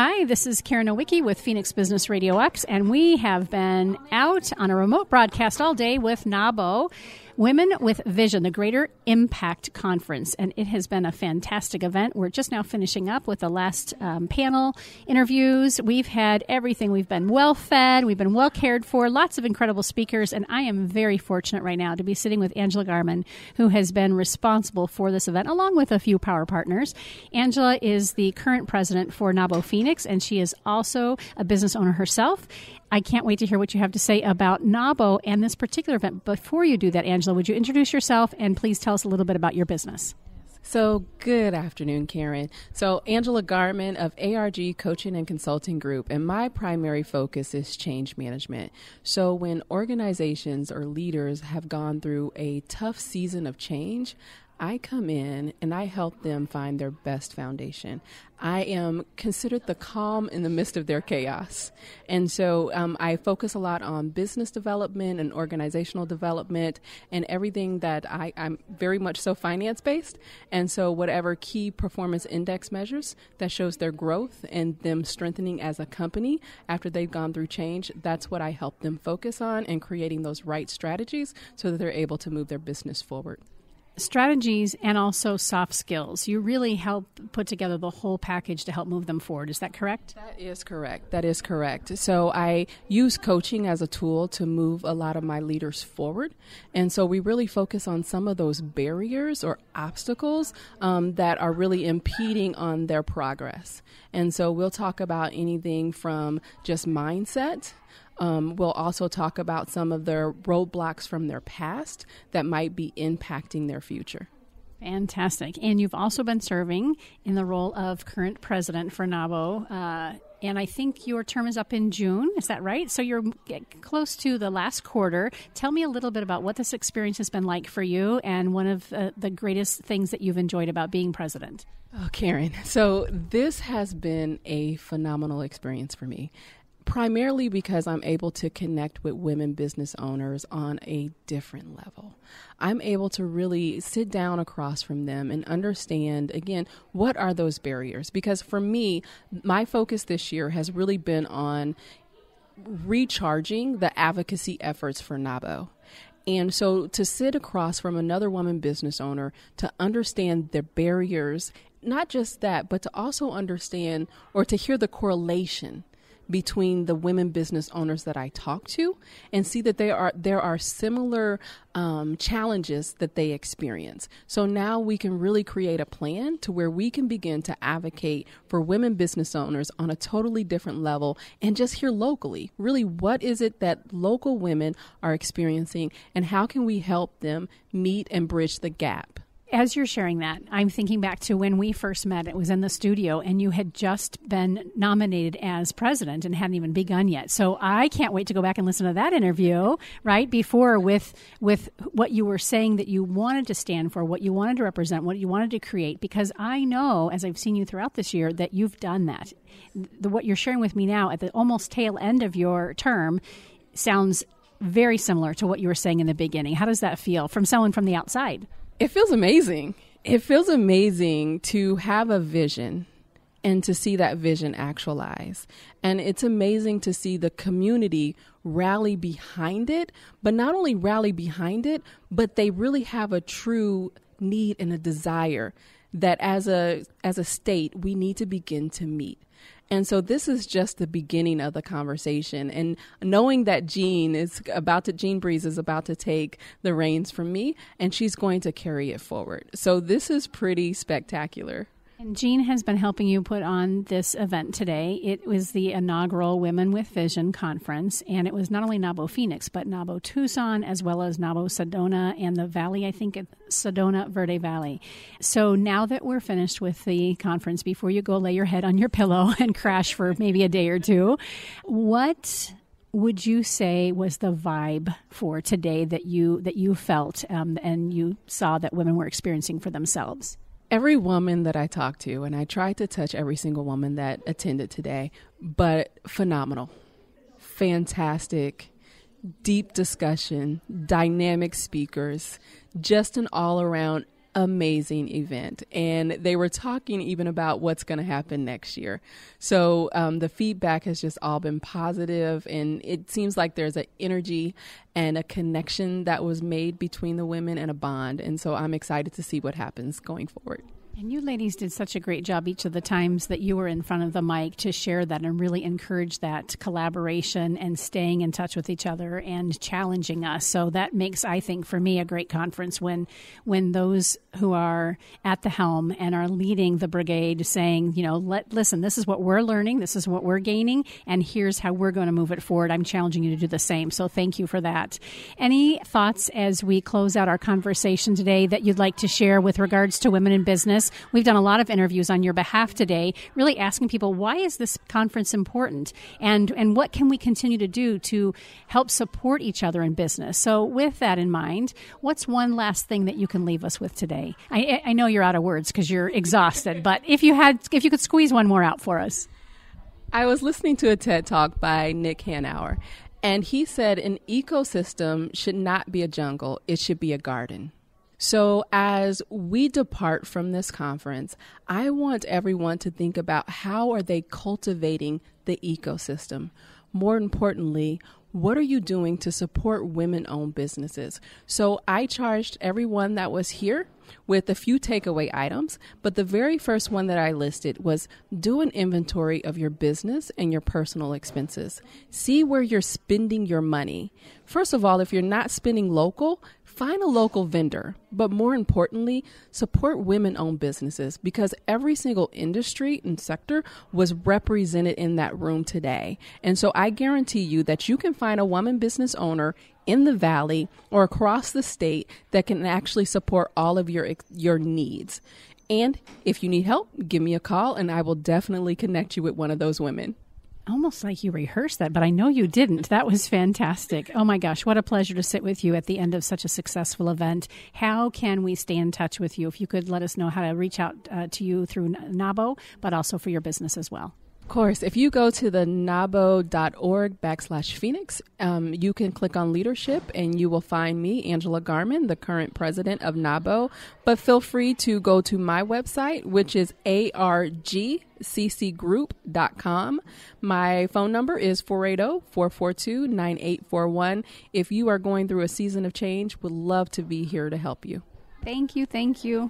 Hi, this is Karen Nowicki with Phoenix Business RadioX, and we have been out on a remote broadcast all day with NABO, Women with Vision, the Greater Impact Conference, and it has been a fantastic event. We're just now finishing up with the last panel interviews. We've had everything. We've been well fed. We've been well cared for. Lots of incredible speakers, and I am very fortunate right now to be sitting with Angela Garmon, who has been responsible for this event, along with a few power partners. Angela is the current president for NABO Phoenix, and she is also a business owner herself. I can't wait to hear what you have to say about NABO and this particular event. Before you do that, Angela, would you introduce yourself and please tell us a little bit about your business? So good afternoon, Karen. So Angela Garmon of ARG Coaching and Consulting Group, and my primary focus is change management. So when organizations or leaders have gone through a tough season of change, I come in and I help them find their best foundation. I am considered the calm in the midst of their chaos. And so I focus a lot on business development and organizational development and everything that I'm very much so finance-based. And so whatever key performance index measures that shows their growth and them strengthening as a company after they've gone through change, that's what I help them focus on and creating those right strategies so that they're able to move their business forward. Strategies and also soft skills. You really help put together the whole package to help move them forward. Is that correct? That is correct. That is correct. So I use coaching as a tool to move a lot of my leaders forward. And so we really focus on some of those barriers or obstacles that are really impeding on their progress. And so we'll talk about anything from just mindset. We'll also talk about some of their roadblocks from their past that might be impacting their future. Fantastic. And you've also been serving in the role of current president for NABO. And I think your term is up in June. Is that right? So you're close to the last quarter. Tell me a little bit about what this experience has been like for you and one of the greatest things that you've enjoyed about being president. Oh, Karen. So this has been a phenomenal experience for me. Primarily because I'm able to connect with women business owners on a different level. I'm able to really sit down across from them and understand, again, what are those barriers? Because for me, my focus this year has really been on recharging the advocacy efforts for NABO. And so to sit across from another woman business owner to understand their barriers, not just that, but to also understand or to hear the correlation between the women business owners that I talk to and see that there are similar challenges that they experience. So now we can really create a plan to where we can begin to advocate for women business owners on a totally different level and just here locally. Really, what is it that local women are experiencing and how can we help them meet and bridge the gap? As you're sharing that, I'm thinking back to when we first met. It was in the studio, and you had just been nominated as president and hadn't even begun yet. So I can't wait to go back and listen to that interview, right, before with what you were saying that you wanted to stand for, what you wanted to represent, what you wanted to create, because I know, as I've seen you throughout this year, that you've done that. What you're sharing with me now at the almost tail end of your term sounds very similar to what you were saying in the beginning. How does that feel from someone from the outside? It feels amazing. It feels amazing to have a vision and to see that vision actualize. And it's amazing to see the community rally behind it, but not only rally behind it, but they really have a true need and a desire that as a state, we need to begin to meet. And so this is just the beginning of the conversation. And knowing that Jean Breeze is about to take the reins from me, and she's going to carry it forward. So this is pretty spectacular. And Jean has been helping you put on this event today. It was the inaugural Women with Vision conference, and it was not only NABO Phoenix, but NABO Tucson, as well as NABO Sedona and the Valley, I think, Sedona Verde Valley. So now that we're finished with the conference, before you go lay your head on your pillow and crash for maybe a day or two, what would you say was the vibe for today that you felt and you saw that women were experiencing for themselves? Every woman that I talked to, and I tried to touch every single woman that attended today, but phenomenal, fantastic, deep discussion, dynamic speakers, just an all-around amazing event. And they were talking even about what's going to happen next year. So the feedback has just all been positive, and it seems like there's an energy and a connection that was made between the women and a bond. And so I'm excited to see what happens going forward. And you ladies did such a great job each of the times that you were in front of the mic to share that and really encourage that collaboration and staying in touch with each other and challenging us. So that makes, I think, for me, a great conference when those who are at the helm and are leading the brigade saying, listen, this is what we're learning, this is what we're gaining, and here's how we're going to move it forward. I'm challenging you to do the same. So thank you for that. Any thoughts as we close out our conversation today that you'd like to share with regards to women in business? We've done a lot of interviews on your behalf today, really asking people, why is this conference important? And what can we continue to do to help support each other in business? So with that in mind, what's one last thing that you can leave us with today? I know you're out of words because you're exhausted, but if you could squeeze one more out for us. I was listening to a TED Talk by Nick Hanauer, and he said an ecosystem should not be a jungle, it should be a garden. So as we depart from this conference, I want everyone to think about how are they cultivating the ecosystem? More importantly, what are you doing to support women-owned businesses? So I charged everyone that was here with a few takeaway items, but the very first one that I listed was do an inventory of your business and your personal expenses. See where you're spending your money. First of all, if you're not spending local, find a local vendor, but more importantly, support women-owned businesses because every single industry and sector was represented in that room today. And so I guarantee you that you can find a woman business owner in the Valley or across the state that can actually support all of your needs. And if you need help, give me a call and I will definitely connect you with one of those women. Almost like you rehearsed that, but I know you didn't. That was fantastic. Oh my gosh, what a pleasure to sit with you at the end of such a successful event. How can we stay in touch with you? If you could let us know how to reach out to you through NABO, but also for your business as well. Of course, if you go to the nabo.org/Phoenix, you can click on leadership and you will find me, Angela Garmon, the current president of NABO. But feel free to go to my website, which is argccgroup.com. My phone number is 480-442-9841. If you are going through a season of change, would love to be here to help you. Thank you. Thank you.